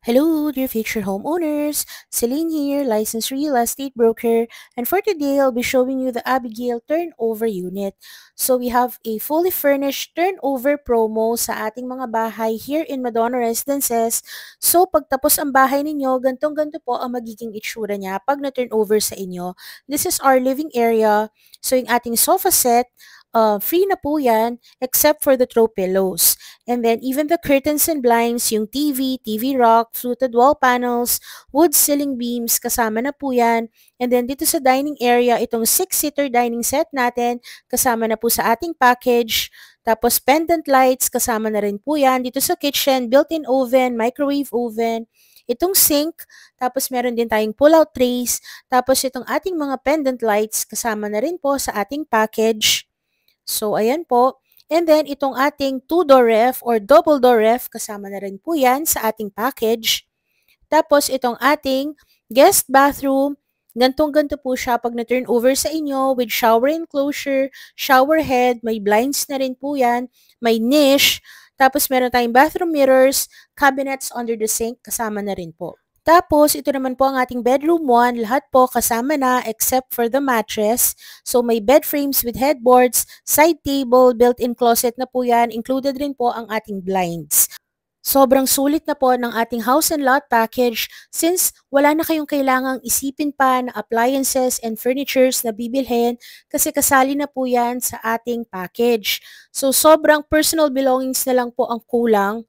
Hello, dear future homeowners. Celine here, licensed real estate broker. And for today, I'll be showing you the Abigail turnover unit. So we have a fully furnished turnover promo sa ating mga bahay here in Madonna Residences. So pagtapos ang bahay ninyo, gantong-ganto po ang magiging itsura niya pag na-turnover sa inyo. This is our living area. So yung ating sofa set, free na po yan except for the throw pillows. And then even the curtains and blinds, yung TV rack, fluted wall panels, wood ceiling beams, kasama na po yan. And then dito sa dining area, itong 6-seater dining set natin, kasama na po sa ating package. Tapos pendant lights, kasama na rin po yan. Dito sa kitchen, built-in oven, microwave oven, itong sink, tapos meron din tayong pull-out trays, tapos itong ating mga pendant lights, kasama na rin po sa ating package. So, ayan po. And then, itong ating 2-door ref or double door ref, kasama na rin po yan sa ating package. Tapos, itong ating guest bathroom, gantong-ganto po siya pag na-turn over sa inyo with shower enclosure, shower head, may blinds na rin po yan, may niche, tapos meron tayong bathroom mirrors, cabinets under the sink, kasama na rin po. Tapos, ito naman po ang ating bedroom 1. Lahat po kasama na except for the mattress. So, may bed frames with headboards, side table, built-in closet na po yan. Included rin po ang ating blinds. Sobrang sulit na po ng ating house and lot package since wala na kayong kailangang isipin pa na appliances and furnitures na bibilhin kasi kasali na po yan sa ating package. So, sobrang personal belongings na lang po ang kulang.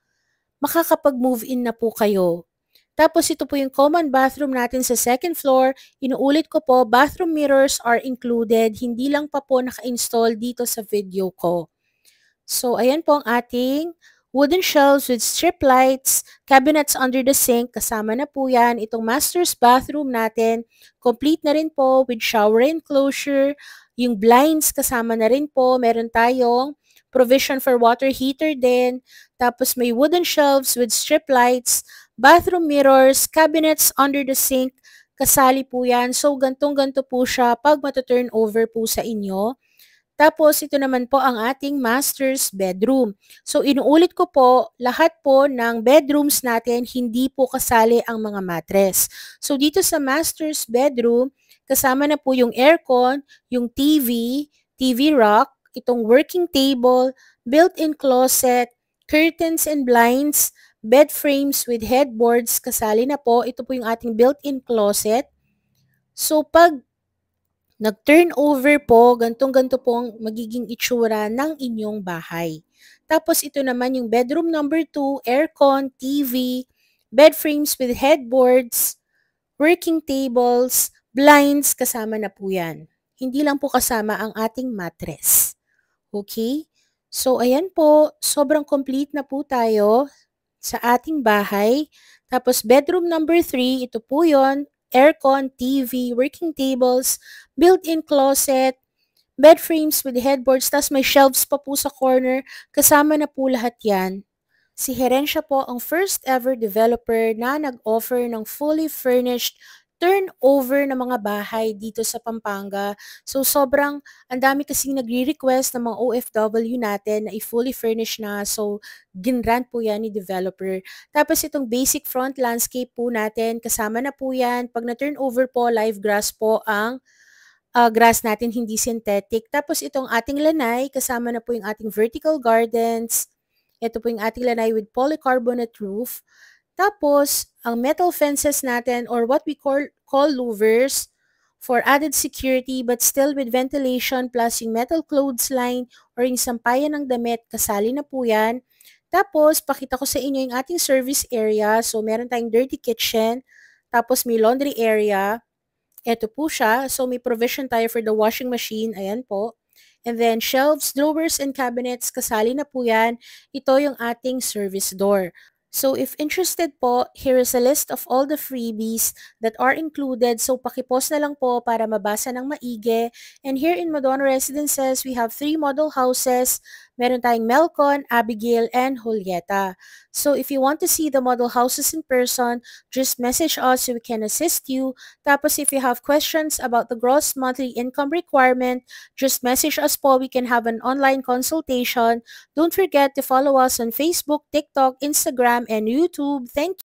Makakapag-move in na po kayo. Tapos ito po yung common bathroom natin sa second floor. Inuulit ko po, bathroom mirrors are included. Hindi lang pa po naka-install dito sa video ko. So, ayan po ang ating wooden shelves with strip lights, cabinets under the sink, kasama na po yan. Itong master's bathroom natin, complete na rin po with shower enclosure. Yung blinds, kasama na rin po. Meron tayong provision for water heater din. Tapos may wooden shelves with strip lights, bathroom mirrors, cabinets under the sink, kasali po yan. So, gantong-ganto po siya pag mata-turn over po sa inyo. Tapos, ito naman po ang ating master's bedroom. So, inuulit ko po, lahat po ng bedrooms natin, hindi po kasali ang mga mattress. So, dito sa master's bedroom, kasama na po yung aircon, yung TV rack, itong working table, built-in closet, curtains and blinds, bed frames with headboards, kasali na po. Ito po yung ating built-in closet. So, pag nag-turnover po, gantong-ganto po ang magiging itsura ng inyong bahay. Tapos, ito naman yung bedroom number 2, aircon, TV, bed frames with headboards, working tables, blinds, kasama na po yan. Hindi lang po kasama ang ating mattress. Okay? So, ayan po, sobrang complete na po tayo sa ating bahay. Tapos bedroom number 3, ito po yon, aircon, TV, working tables, built-in closet, bed frames with headboards, tapos may shelves pa po sa corner. Kasama na po lahat yan. Si Herencia po ang first ever developer na nag-offer ng fully furnished turnover ng mga bahay dito sa Pampanga. So sobrang ang dami kasing nagre-request ng mga OFW natin na i-fully furnish na. So ginrant po yan ni developer. Tapos itong basic front landscape po natin, kasama na po yan. Pag na-turnover po, live grass po ang grass natin, hindi synthetic. Tapos itong ating lanay, kasama na po yung ating vertical gardens. Ito po yung ating lanay with polycarbonate roof. Tapos, ang metal fences natin or what we call louvers for added security but still with ventilation plus yung metal clothesline or yung sampayan ng damit, kasali na po yan. Tapos, pakita ko sa inyo yung ating service area. So, meron tayong dirty kitchen. Tapos, may laundry area. Ito po siya. So, may provision tayo for the washing machine. Ayan po. And then, shelves, drawers, and cabinets, kasali na po yan. Ito yung ating service door. So, if interested po, here is a list of all the freebies that are included. So, pakipost na lang po para mabasa ng maigi. And here in Madonna Residences, we have 3 model houses. Meron tayong Melcon, Abigail, and Julieta. So, if you want to see the model houses in person, just message us so we can assist you. Tapos, if you have questions about the gross monthly income requirement, just message us po. We can have an online consultation. Don't forget to follow us on Facebook, TikTok, Instagram, and YouTube. Thank you.